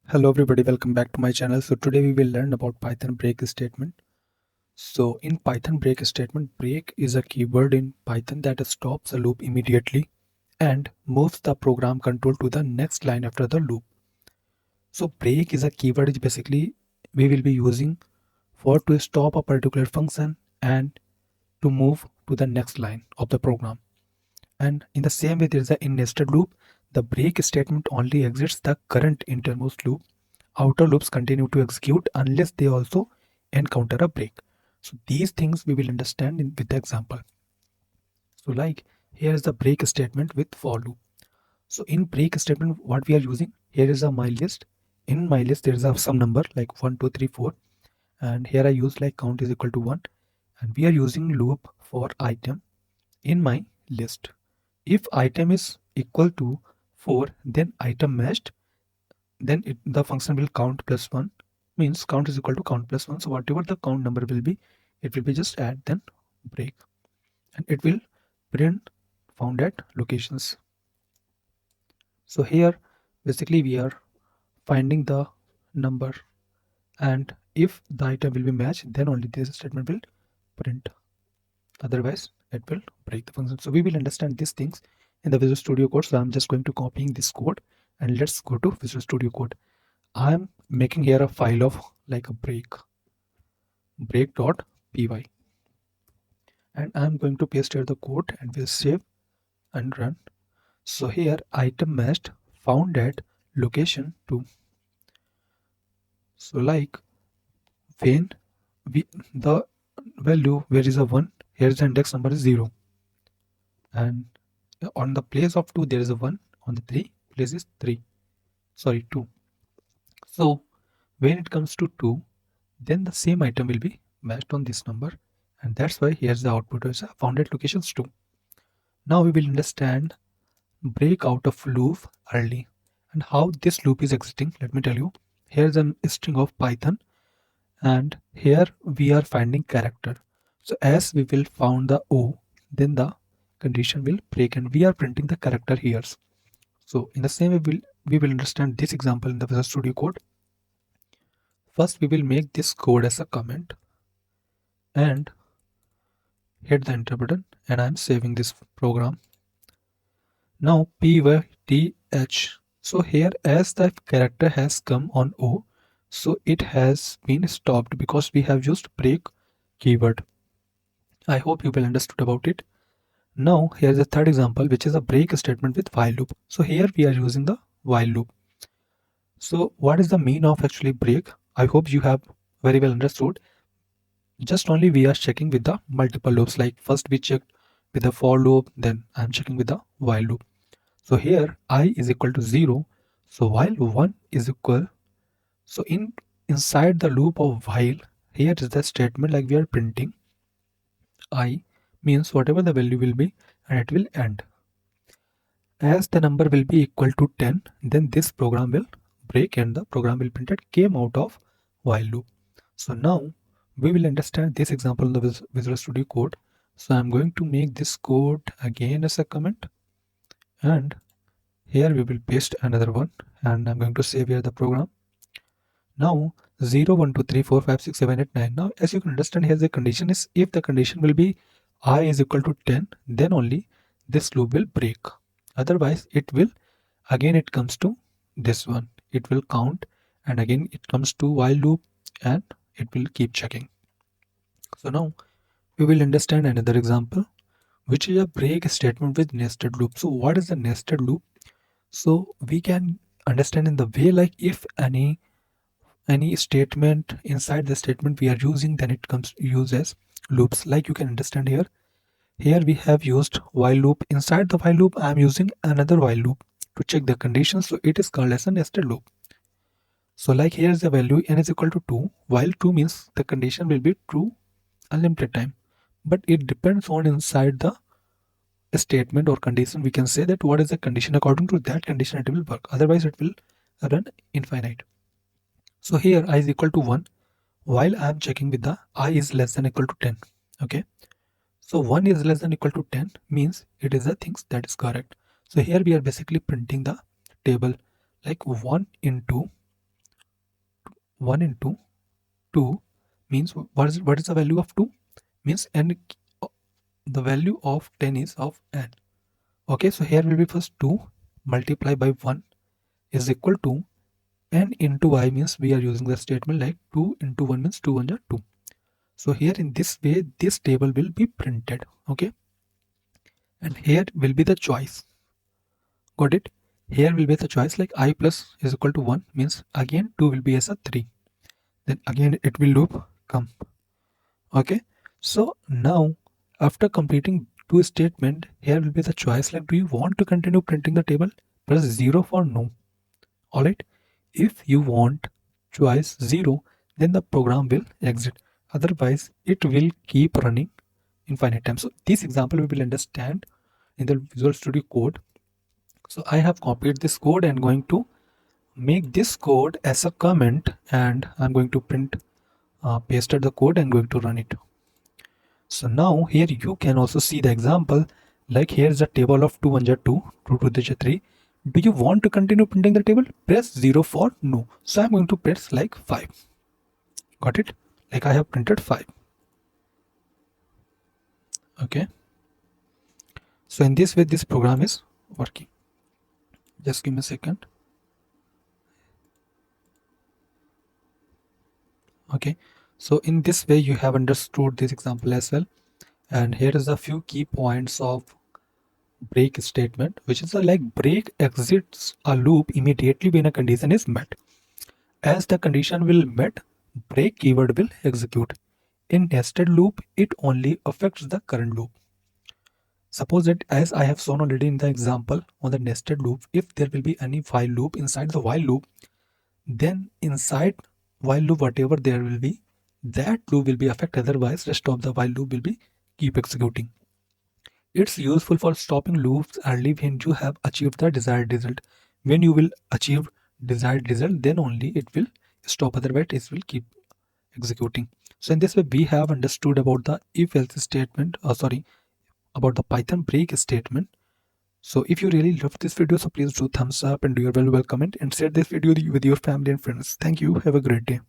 Hello everybody, welcome back to my channel. So today we will learn about Python break statement. So in Python break statement, break is a keyword in Python that stops a loop immediately and moves the program control to the next line after the loop. So break is a keyword which basically we will be using for to stop a particular function and to move to the next line of the program. And in the same way, there is a in nested loop. The break statement only exits the current innermost loop. Outer loops continue to execute unless they also encounter a break. So these things we will understand with the example. So like here is the break statement with for loop. So in break statement, what we are using here is a my list. In my list, there is a some number like 1, 2, 3, 4, and here I use like count is equal to 1, and we are using loop for item in my list. If item is equal to 4, then item matched, then the function will count plus 1, means count is equal to count plus 1. So whatever the count number will be, it will be just add then break, and it will print found at locations. So here basically we are finding the number, and if the item will be matched, then only this statement will print, otherwise it will break the function. So we will understand these things in the Visual Studio Code. So I'm just going to copying this code, and let's go to Visual Studio Code. I'm making here a file of like a break.py, and I'm going to paste here the code and we'll save and run. So here item matched found at location 2. So like when we the value where is a 1, here's the index number is 0, and on the place of 2 there is a 1, on the 3 place is 3, sorry 2. So when it comes to 2, then the same item will be matched on this number, and that's why here's the output is found at locations 2. Now we will understand break out of loop early and how this loop is exiting. Let me tell you. Here's a string of Python, and here we are finding character. So as we will found the O, then the condition will break, and we are printing the character here. So in the same way, we will understand this example in the Visual Studio Code. First, we will make this code as a comment and hit the enter button, and I'm saving this program. Now PYTH. So here as the character has come on O, so it has been stopped because we have used break keyword. I hope you will understood about it. Now here's the third example, which is a break statement with while loop. So here we are using the while loop. So what is the mean of actually break? I hope you have very well understood. Just only we are checking with the multiple loops. Like first we checked with the for loop, then I'm checking with the while loop. So here I is equal to 0. So while 1 is equal, so inside the loop of while, here is the statement like we are printing I means whatever the value will be, and it will end. As the number will be equal to 10, then this program will break and the program will print it came out of while loop. So now we will understand this example in the Visual Studio Code. So I'm going to make this code again as a comment, and here we will paste another one, and I'm going to save here the program. Now 0, 1, 2, 3, 4, 5, 6, 7, 8, 9. Now as you can understand here the condition is if the condition will be I is equal to 10, then only this loop will break. Otherwise it will again it comes to this one. It will count, and again it comes to while loop, and it will keep checking. So now we will understand another example, which is a break statement with nested loop. So what is the nested loop? So we can understand in the way like if any statement inside the statement we are using, then it comes use as loops. Like you can understand here we have used while loop. Inside the while loop I am using another while loop to check the conditions, so it is called as a nested loop. So like here is the value n is equal to 2, while 2 means the condition will be true unlimited time, but it depends on inside the statement or condition. We can say that what is the condition, according to that condition it will work, otherwise it will run infinite. So here I is equal to 1, while I am checking with the I is less than equal to 10. Okay, so 1 is less than equal to 10 means it is the things that is correct. So here we are basically printing the table like 1 into 1 into 2 means what is the value of 2? Means n, the value of 10 is of n. Okay, so here will be first 2 multiplied by 1 is equal to n into I, means we are using the statement like 2 into 1 means 2 1 are 2. So here in this way this table will be printed. Okay, and here will be the choice. Got it? Here will be the choice like I plus is equal to 1 means again 2 will be as a 3. Then again it will loop come. Okay, so now after completing two statement, here will be the choice like do you want to continue printing the table? Press 0 for no. Alright, if you want choice 0, then the program will exit. Otherwise it will keep running infinite time. So this example we will understand in the Visual Studio Code. So I have copied this code and going to make this code as a comment, and I'm going to pasted the code and going to run it. So now here you can also see the example, like here's a table of 2 1 2, 2 2 3. Do you want to continue printing the table? Press 0 for no. So I'm going to press like 5. Got it? Like I have printed 5. Okay. So in this way this program is working. Just give me a second. Okay. So in this way you have understood this example as well. And here is a few key points of break statement, which is like break exits a loop immediately when a condition is met. As the condition will met, break keyword will execute. In nested loop, it only affects the current loop. Suppose that as I have shown already in the example on the nested loop, if there will be any while loop inside the while loop, then inside while loop whatever there will be, that loop will be affected. Otherwise, rest of the while loop will be keep executing. It's useful for stopping loops early when you have achieved the desired result. When you will achieve desired result, then only it will stop. Otherwise, it will keep executing. So in this way, we have understood about the if-else statement. About the Python break statement. So if you really loved this video, so please do thumbs up and do your valuable comment and share this video with your family and friends. Thank you. Have a great day.